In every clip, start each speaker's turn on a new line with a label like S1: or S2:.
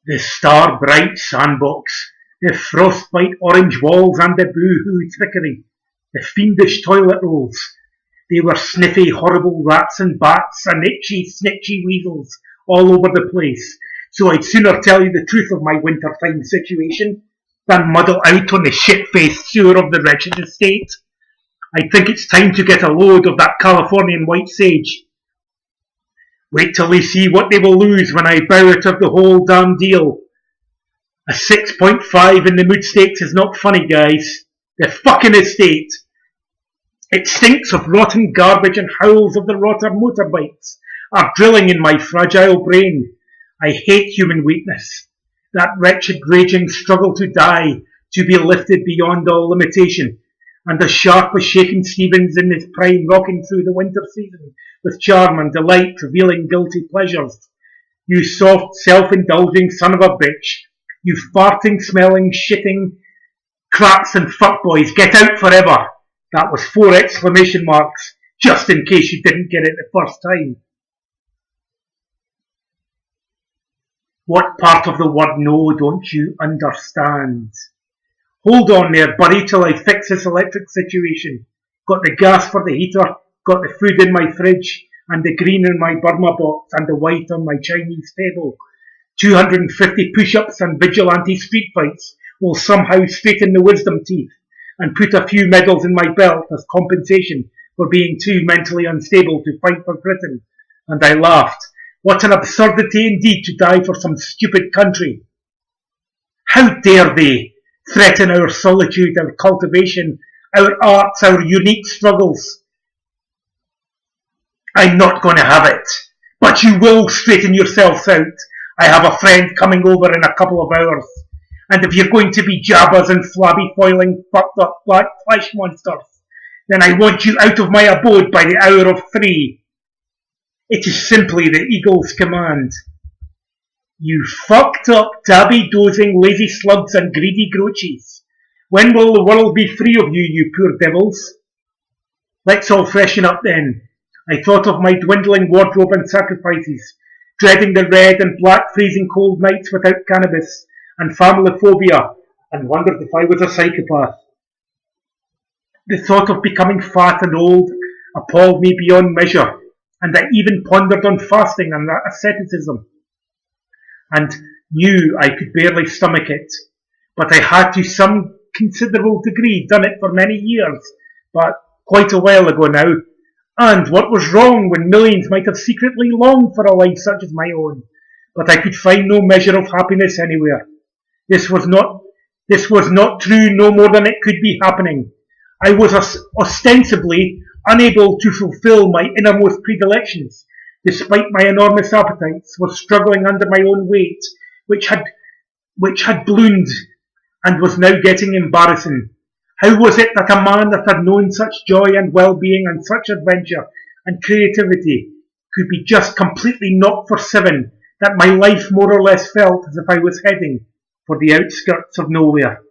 S1: The star-bright sandbox, the frostbite orange walls and the boo-hoo trickery, the fiendish toilet rolls. They were sniffy, horrible rats and bats and itchy, snitchy weasels all over the place, so I'd sooner tell you the truth of my wintertime situation than muddle out on the shit-faced sewer of the wretched estate. I think it's time to get a load of that Californian white sage. Wait till they see what they will lose when I bow out of the whole damn deal. A 6.5 in the mood stakes is not funny, guys. The fucking estate. It stinks of rotten garbage and howls of the rotter motorbikes are drilling in my fragile brain. I hate human weakness. That wretched raging struggle to die, to be lifted beyond all limitation. And as sharp as Shakin' Stevens in his prime rocking through the winter season with charm and delight revealing guilty pleasures. You soft, self-indulging son of a bitch. You farting, smelling, shitting crats and fuckboys, get out forever. That was 4 exclamation marks, just in case you didn't get it the first time. What part of the word no don't you understand? Hold on there, buddy, till I fix this electric situation. Got the gas for the heater, got the food in my fridge, and the green in my Burma box, and the white on my Chinese table. 250 push-ups and vigilante street fights will somehow straighten the wisdom teeth, and put a few medals in my belt as compensation for being too mentally unstable to fight for Britain. And I laughed. What an absurdity indeed to die for some stupid country. How dare they threaten our solitude, our cultivation, our arts, our unique struggles? I'm not going to have it. But you will straighten yourselves out. I have a friend coming over in a couple of hours. And if you're going to be jabbers and flabby foiling fucked up black flesh monsters, then I want you out of my abode by the hour of 3. It is simply the Eagle's command. You fucked up, dabby-dozing, lazy slugs and greedy groaches. When will the world be free of you, you poor devils? Let's all freshen up then. I thought of my dwindling wardrobe and sacrifices, dreading the red and black freezing cold nights without cannabis, and family-phobia, and wondered if I was a psychopath. The thought of becoming fat and old appalled me beyond measure, and I even pondered on fasting and asceticism, and knew I could barely stomach it. But I had to some considerable degree done it for many years, but quite a while ago now. And what was wrong when millions might have secretly longed for a life such as my own? But I could find no measure of happiness anywhere. This was not true no more than it could be happening. I was ostensibly unable to fulfill my innermost predilections, despite my enormous appetites, was struggling under my own weight, which had ballooned and was now getting embarrassing. How was it that a man that had known such joy and well-being and such adventure and creativity could be just completely knocked for 7, that my life more or less felt as if I was heading for the outskirts of nowhere?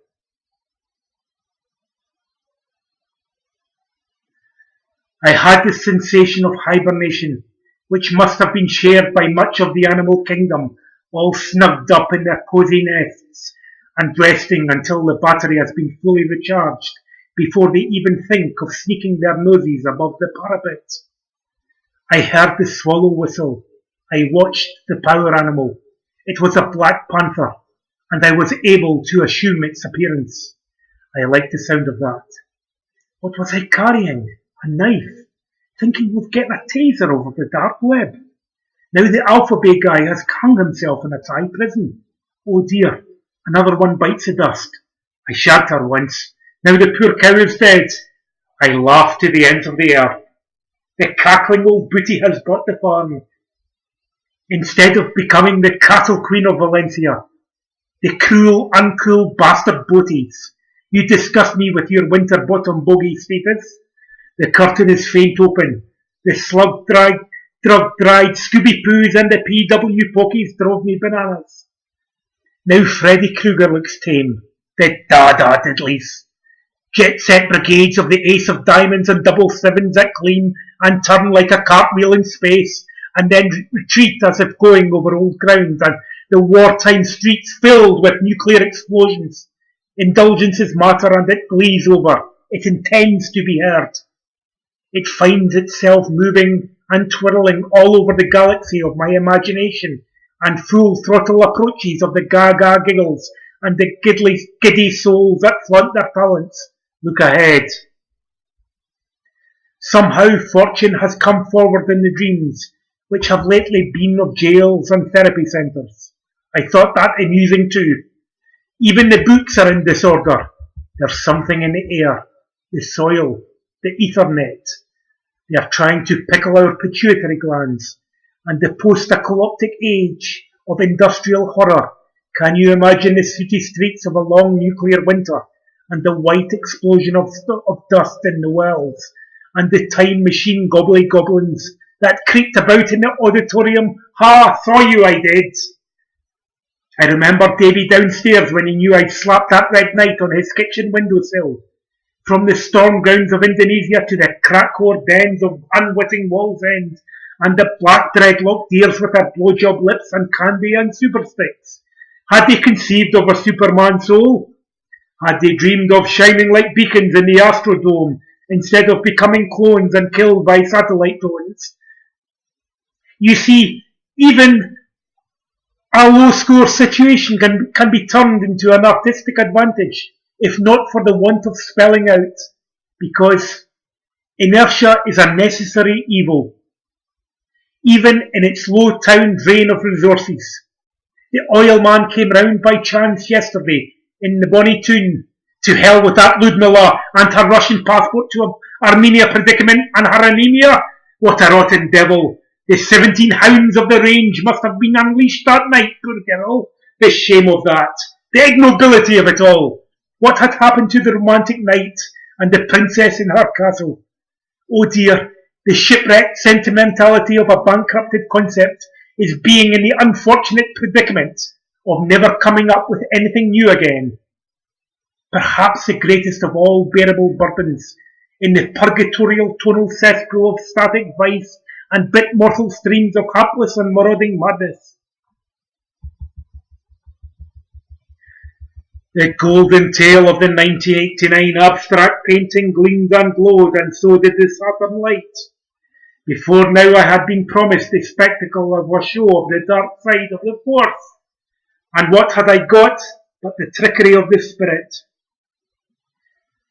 S1: I had the sensation of hibernation, which must have been shared by much of the animal kingdom, all snugged up in their cosy nests, and resting until the battery has been fully recharged, before they even think of sneaking their noses above the parapet. I heard the swallow whistle. I watched the power animal. It was a black panther, and I was able to assume its appearance. I liked the sound of that. What was I carrying? A knife, thinking of getting a taser over the dark web. Now the alphabet guy has hung himself in a Thai prison. Oh dear, another one bites the dust. I shagged her once. Now the poor cow is dead. I laughed to the ends of the earth. The cackling old booty has got the farm. Instead of becoming the cattle queen of Valencia, the cool, uncool bastard boaties, you disgust me with your winter bottom bogey status. The curtain is faint open. The drug-dried Scooby-Poos and the PW Pockies drove me bananas. Now Freddy Krueger looks tame. The Dada Diddleys. Jet-set brigades of the Ace of Diamonds and double 7s that gleam and turn like a cartwheel in space, and then retreat as if going over old ground, and the wartime streets filled with nuclear explosions. Indulgences matter and it glaze over. It intends to be heard. It finds itself moving and twirling all over the galaxy of my imagination, and full throttle approaches of the gaga giggles and the giddy souls that flaunt their talents look ahead. Somehow fortune has come forward in the dreams, which have lately been of jails and therapy centres. I thought that amusing too. Even the books are in disorder. There's something in the air, the soil, the ethernet. They are trying to pickle our pituitary glands, and the post-apocalyptic age of industrial horror. Can you imagine the city streets of a long nuclear winter, and the white explosion of dust in the wells, and the time machine gobbly goblins that creaked about in the auditorium? Ha! Saw you, I did. I remember Davy downstairs when he knew I'd slapped that red knight on his kitchen windowsill. From the storm grounds of Indonesia to the crack-whore dens of unwitting Wallsend, and the black dreadlocked dears with their blowjob lips and candy and super sticks. Had they conceived of a Superman soul? Had they dreamed of shining like beacons in the Astrodome instead of becoming clones and killed by satellite drones? You see, even a low-score situation can be turned into an artistic advantage, if not for the want of spelling out, because inertia is a necessary evil, even in its low-town drain of resources. The oil man came round by chance yesterday in the bonny tune. To hell with that Ludmilla and her Russian passport to Armenia predicament and her anemia. What a rotten devil. The 17 hounds of the range must have been unleashed that night, poor girl. The shame of that. The ignobility of it all. What had happened to the romantic knight and the princess in her castle? Oh dear, the shipwrecked sentimentality of a bankrupted concept is being in the unfortunate predicament of never coming up with anything new again. Perhaps the greatest of all bearable burdens, in the purgatorial tonal cesspool of static vice and bit-mortal streams of hapless and marauding madness. The golden tail of the 1989 abstract painting gleamed and glowed, and so did the Saturn light. Before now I had been promised the spectacle of a show of the dark side of the Force. And what had I got but the trickery of the spirit?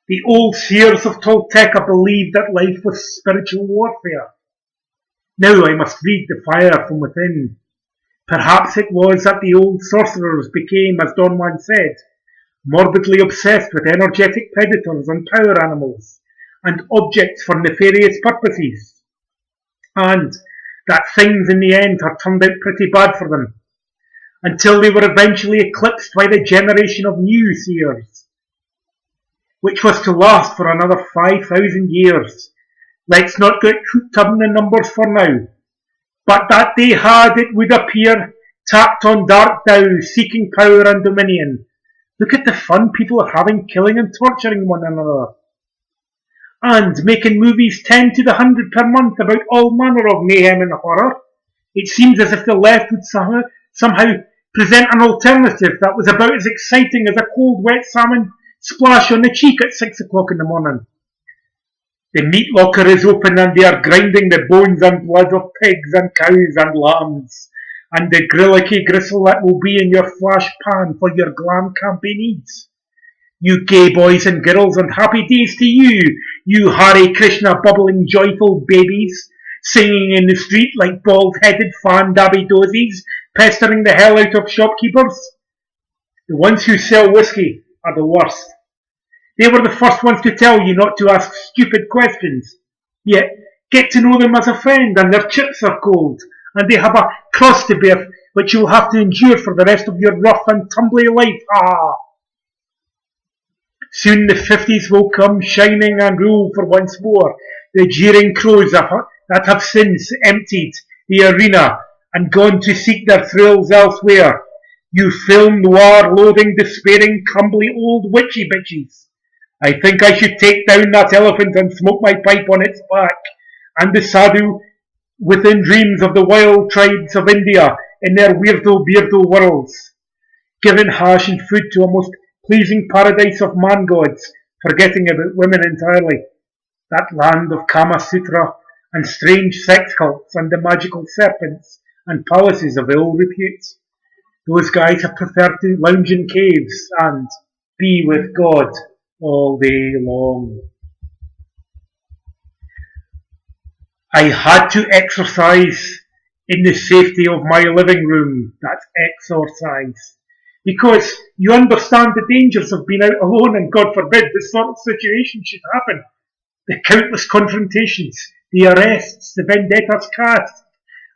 S1: The old seers of Tolteca believed that life was spiritual warfare. Now I must read the fire from within. Perhaps it was that the old sorcerers became, as Don Juan said, morbidly obsessed with energetic predators and power animals, and objects for nefarious purposes, and that things in the end had turned out pretty bad for them, until they were eventually eclipsed by the generation of new seers, which was to last for another 5,000 years. Let's not get hooked up in the numbers for now, but that they had, it would appear, tapped on dark dows, seeking power and dominion. Look at the fun people are having killing and torturing one another, and making movies 10 to the 100 per month about all manner of mayhem and horror. It seems as if the left would somehow present an alternative that was about as exciting as a cold wet salmon splash on the cheek at 6 o'clock in the morning. The meat locker is open and they are grinding the bones and blood of pigs and cows and lambs, and the grillicky gristle that will be in your flash pan for your glam campaign needs. You gay boys and girls, and happy days to you, you Hare Krishna bubbling joyful babies, singing in the street like bald-headed fan-dabby dozzies, pestering the hell out of shopkeepers. The ones who sell whiskey are the worst. They were the first ones to tell you not to ask stupid questions. Yet, get to know them as a friend, and their chips are cold, and they have a cross to bear which you will have to endure for the rest of your rough and tumbly life. Ah! Soon the 50s will come shining and rule for once more the jeering crows that have since emptied the arena and gone to seek their thrills elsewhere. You film noir loathing despairing crumbly old witchy bitches. I think I should take down that elephant and smoke my pipe on its back, and the sadhu within dreams of the wild tribes of India in their weirdo worlds, giving hash and food to a most pleasing paradise of man-gods, forgetting about women entirely. That land of Kama Sutra and strange sex cults and the magical serpents and palaces of ill repute. Those guys have preferred to lounge in caves and be with God all day long. I had to exercise in the safety of my living room. That's exercise. Because you understand the dangers of being out alone, and God forbid this sort of situation should happen. The countless confrontations, the arrests, the vendettas cast,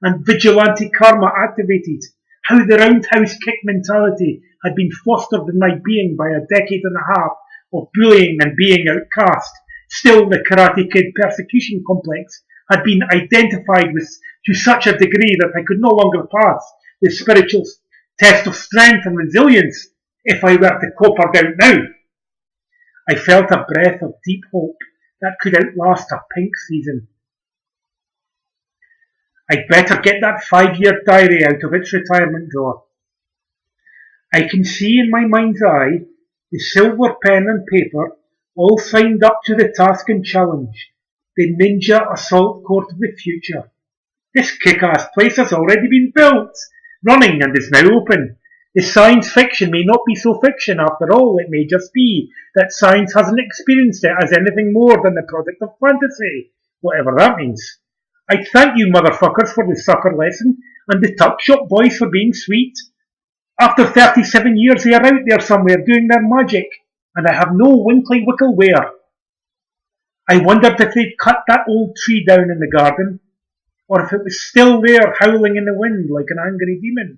S1: and vigilante karma activated. How the roundhouse kick mentality had been fostered in my being by a decade and a half of bullying and being outcast. Still, the Karate Kid persecution complex had been identified with to such a degree that I could no longer pass the spiritual test of strength and resilience if I were to copper down now. I felt a breath of deep hope that could outlast a pink season. I'd better get that 5-year diary out of its retirement drawer. I can see in my mind's eye the silver pen and paper all signed up to the task and challenge, the ninja assault court of the future. This kick-ass place has already been built, running, and is now open. The science fiction may not be so fiction after all. It may just be that science hasn't experienced it as anything more than the product of fantasy, whatever that means. I thank you motherfuckers for the sucker lesson, and the tuck shop boys for being sweet. After 37 years they are out there somewhere doing their magic, and I have no winkly wickleware. I wondered if they'd cut that old tree down in the garden, or if it was still there howling in the wind like an angry demon,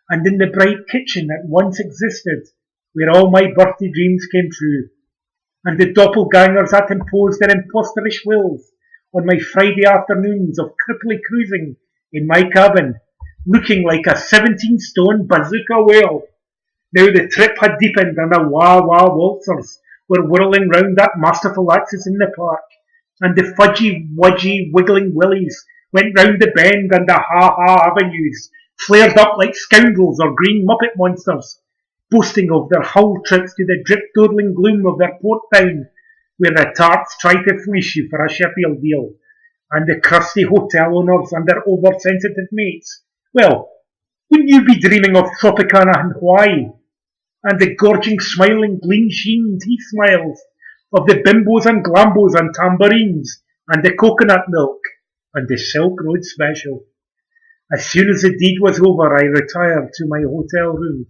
S1: and in the bright kitchen that once existed, where all my birthday dreams came true, and the doppelgangers that imposed their imposterish wills on my Friday afternoons of cripply cruising in my cabin, looking like a 17-stone bazooka whale. Now the trip had deepened and the wah-wah waltzers were whirling round that masterful axis in the park, and the fudgy-wudgy wiggling willies went round the bend, and the ha-ha avenues flared up like scoundrels or green muppet monsters, boasting of their hull trips to the drip-dodling gloom of their port town, where the tarts try to fleece you for a Sheffield deal, and the crusty hotel owners and their oversensitive mates. Well, wouldn't you be dreaming of Tropicana and Hawaii, and the gorging, smiling, gleam-sheen teeth smiles of the bimbos and glambos and tambourines, and the coconut milk, and the Silk Road Special. As soon as the deed was over, I retired to my hotel room.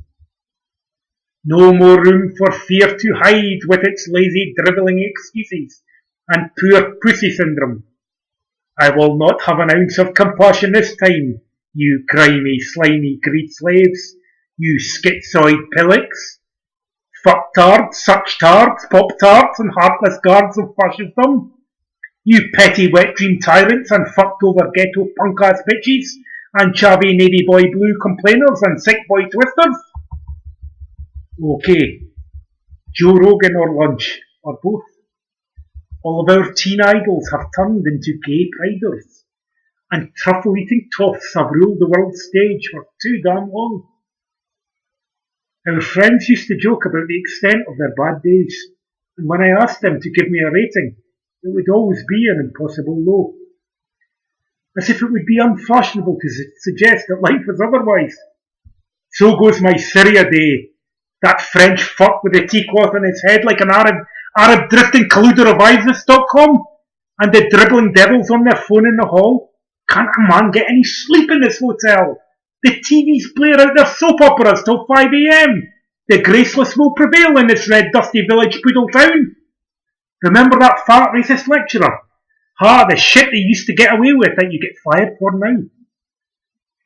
S1: No more room for fear to hide with its lazy, drivelling excuses and poor pussy syndrome. I will not have an ounce of compassion this time, you grimy, slimy greed slaves, you schizoid pillocks, fucktards, such-tards, pop-tarts, and heartless guards of fascism, you petty wet dream tyrants and fucked-over ghetto punk-ass bitches, and chavvy navy boy blue complainers and sick boy twisters. Okay, Joe Rogan or lunch, or both. All of our teen idols have turned into gay priders, and truffle-eating toffs have ruled the world stage for too damn long. Our friends used to joke about the extent of their bad days, and when I asked them to give me a rating, it would always be an impossible low. As if it would be unfashionable to suggest that life is otherwise. So goes my Syria day. That French fuck with the teacloth on his head like an Arab drifting colluder of ISIS.com, and the dribbling devils on their phone in the hall. Can't a man get any sleep in this hotel? The TVs blare out their soap operas till 5 a.m. The graceless will prevail in this red dusty village poodle town. Remember that fat racist lecturer? The shit they used to get away with that you get fired for now.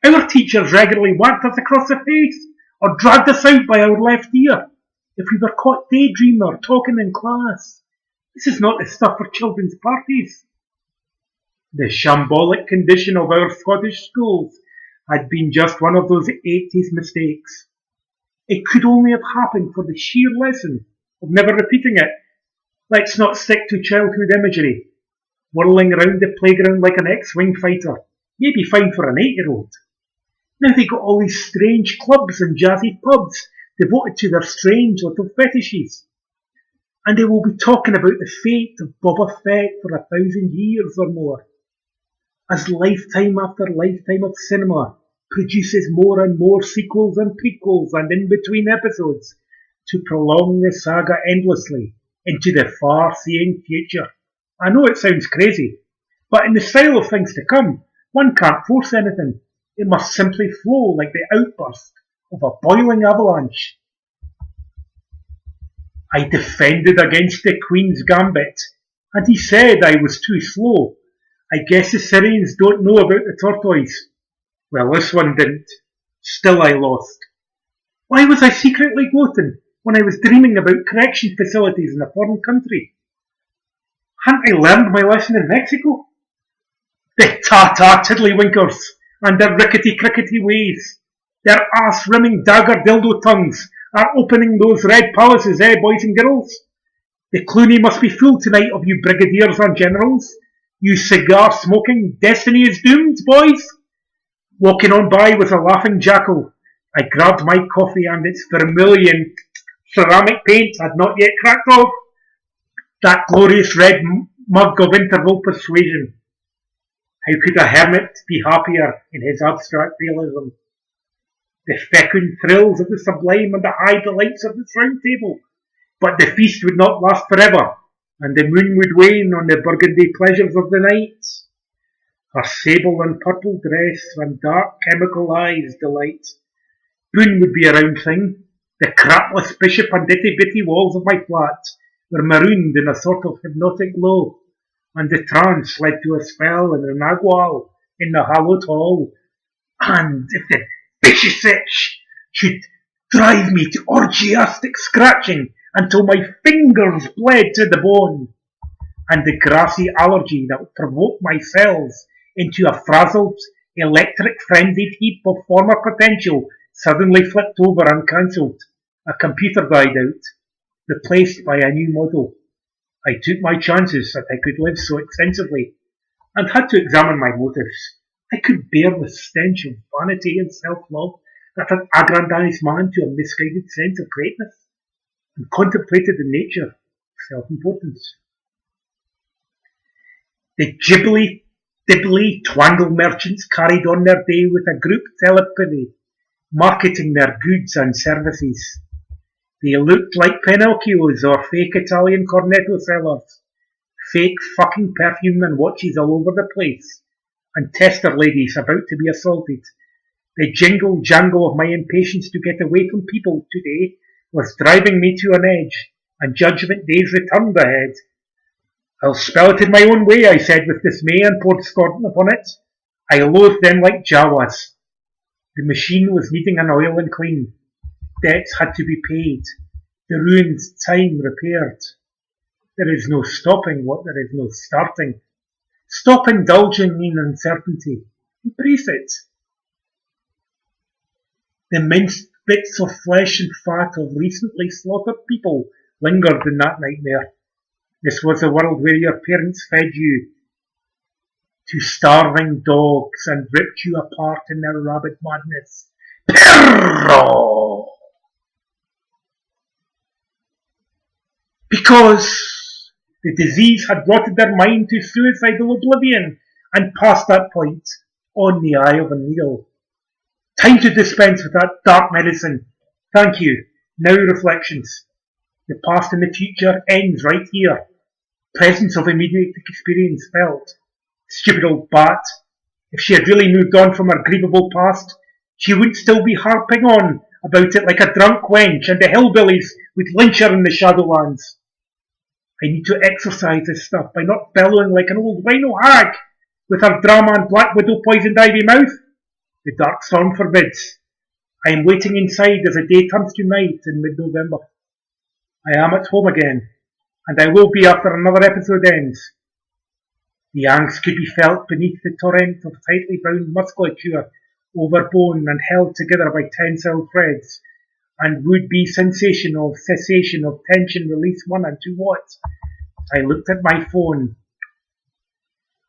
S1: Our teachers regularly whacked us across the face, or dragged us out by our left ear, if we were caught daydreaming or talking in class. This is not the stuff for children's parties. The shambolic condition of our Scottish schools had been just one of those 80s mistakes. It could only have happened for the sheer lesson of never repeating it. Let's not stick to childhood imagery. Whirling around the playground like an X-wing fighter may be fine for an 8-year-old. Now they got all these strange clubs and jazzy pubs devoted to their strange little fetishes. And they will be talking about the fate of Boba Fett for 1,000 years or more, as lifetime after lifetime of cinema produces more and more sequels and prequels and in-between episodes to prolong the saga endlessly into the far-seeing future. I know it sounds crazy, but in the style of things to come, one can't force anything. It must simply flow like the outburst of a boiling avalanche. I defended against the Queen's Gambit, and he said I was too slow. I guess the Syrians don't know about the tortoise. Well, this one didn't. Still I lost. Why was I secretly gloating when I was dreaming about correction facilities in a foreign country? Hadn't I learned my lesson in Mexico? The ta-ta tiddlywinkers and their rickety-crickety ways, their arse-rimming dagger dildo tongues are opening those red palaces, boys and girls? The Clooney must be full tonight of you brigadiers and generals, you cigar-smoking, destiny is doomed, boys. Walking on by was a laughing jackal. I grabbed my coffee and its vermilion ceramic paint had not yet cracked off. That glorious red mug of interval persuasion. How could a hermit be happier in his abstract realism? The fecund thrills of the sublime and the high delights of the round table. But the feast would not last forever, and the moon would wane on the burgundy pleasures of the night. Her sable and purple dress and dark chemical eyes delight. Boone would be a round thing. The crapless bishop and ditty-bitty walls of my flat were marooned in a sort of hypnotic glow, and the trance led to a spell in an agual in the hallowed hall. And if the vicious itch should drive me to orgiastic scratching until my fingers bled to the bone, and the grassy allergy that would provoke my cells into a frazzled, electric frenzied heap of former potential suddenly flipped over and cancelled. A computer died out, replaced by a new model. I took my chances that I could live so extensively, and had to examine my motives. I could bear the stench of vanity and self-love that had aggrandized man to a misguided sense of greatness, and contemplated the nature of self-importance. The dibbly twangle merchants carried on their day with a group telepathy, marketing their goods and services. They looked like Pinocchios or fake Italian cornetto sellers, fake fucking perfume and watches all over the place, and tester ladies about to be assaulted. The jingle-jangle of my impatience to get away from people today was driving me to an edge, and Judgment Day's returned ahead. I'll spell it in my own way, I said with dismay, and poured scorn upon it. I loathed them like Jawas. The machine was needing an oil and clean. Debts had to be paid. The ruined time repaired. There is no stopping what there is no starting. Stop indulging in uncertainty. Embrace it. The minced bits of flesh and fat of recently slaughtered people lingered in that nightmare. This was a world where your parents fed you to starving dogs and ripped you apart in their rabid madness. Perro! Because the disease had rotted their mind to suicidal oblivion, and past that point, on the eye of a needle. Time to dispense with that dark medicine. Thank you. Now reflections. The past and the future ends right here. Presence of immediate experience felt. Stupid old bat. If she had really moved on from her grievable past, she wouldn't still be harping on about it like a drunk wench, and the hillbillies would lynch her in the Shadowlands. I need to exorcise this stuff by not bellowing like an old rhino hag with her drama and black widow poisoned ivy mouth. The dark storm forbids. I am waiting inside as the day turns to night in mid-November. I am at home again, and I will be after another episode ends. The angst could be felt beneath the torrent of tightly bound musculature over bone and held together by tensile threads, and would-be sensation of cessation of tension release 1 and 2 watts. I looked at my phone.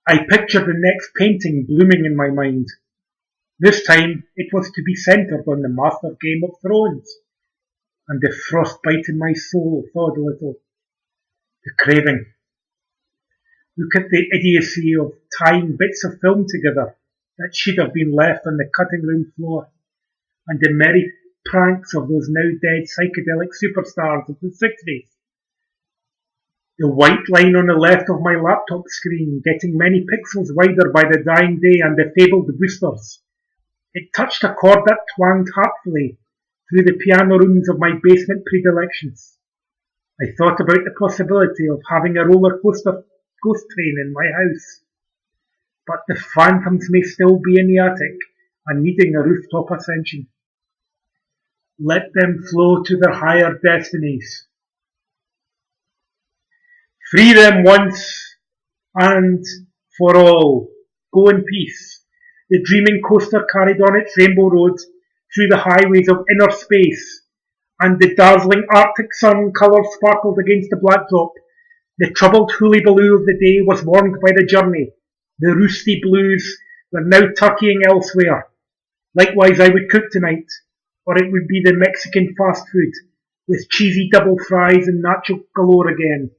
S1: I pictured the next painting blooming in my mind. This time it was to be centred on the master Game of Thrones, and the frostbite in my soul thawed a little. The craving. Look at the idiocy of tying bits of film together that should have been left on the cutting room floor, and the merry pranks of those now dead psychedelic superstars of the 60s. The white line on the left of my laptop screen getting many pixels wider by the dying day and the fabled boosters. It touched a chord that twanged heartfully through the piano rooms of my basement predilections. I thought about the possibility of having a roller coaster ghost train in my house. But the phantoms may still be in the attic and needing a rooftop ascension. Let them flow to their higher destinies. Free them once and for all. Go in peace. The dreaming coaster carried on its rainbow road through the highways of inner space, and the dazzling Arctic sun colour sparkled against the backdrop. The troubled hullabaloo of the day was warmed by the journey. The roosty blues were now turkeying elsewhere. Likewise I would cook tonight, or it would be the Mexican fast food, with cheesy double fries and nacho galore again,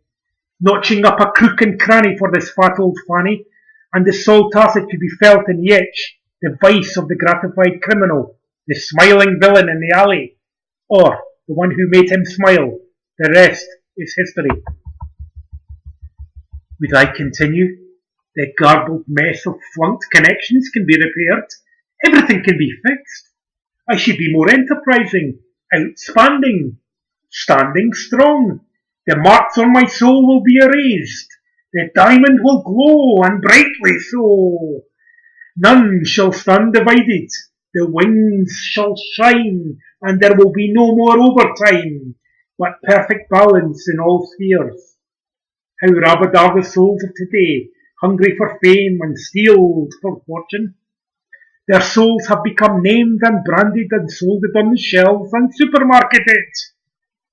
S1: notching up a crook and cranny for this fat old fanny, and the salt acid to be felt in the itch, the vice of the gratified criminal, the smiling villain in the alley, or the one who made him smile. The rest is history. Would I continue? The garbled mess of flunked connections can be repaired. Everything can be fixed. I should be more enterprising, outspanding, standing strong. The marks on my soul will be erased. The diamond will glow, and brightly so. None shall stand divided. The wings shall shine, and there will be no more overtime, but perfect balance in all spheres. How rabid are the souls of today, hungry for fame and steeled for fortune. Their souls have become named and branded and sold on the shelves and supermarketed.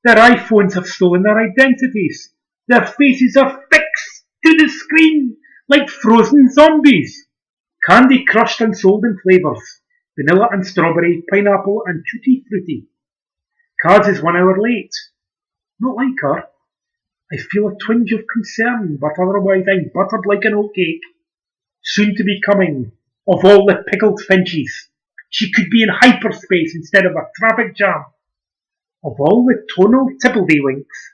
S1: Their iPhones have stolen their identities. Their faces are fixed to the screen like frozen zombies. Candy crushed and sold in flavours. Vanilla and strawberry, pineapple and tutti frutti. Kaz is 1 hour late. Not like her. I feel a twinge of concern, but otherwise I'm buttered like an oatcake. Soon to be coming, of all the pickled finches, she could be in hyperspace instead of a traffic jam. Of all the tonal tibbledy-winks,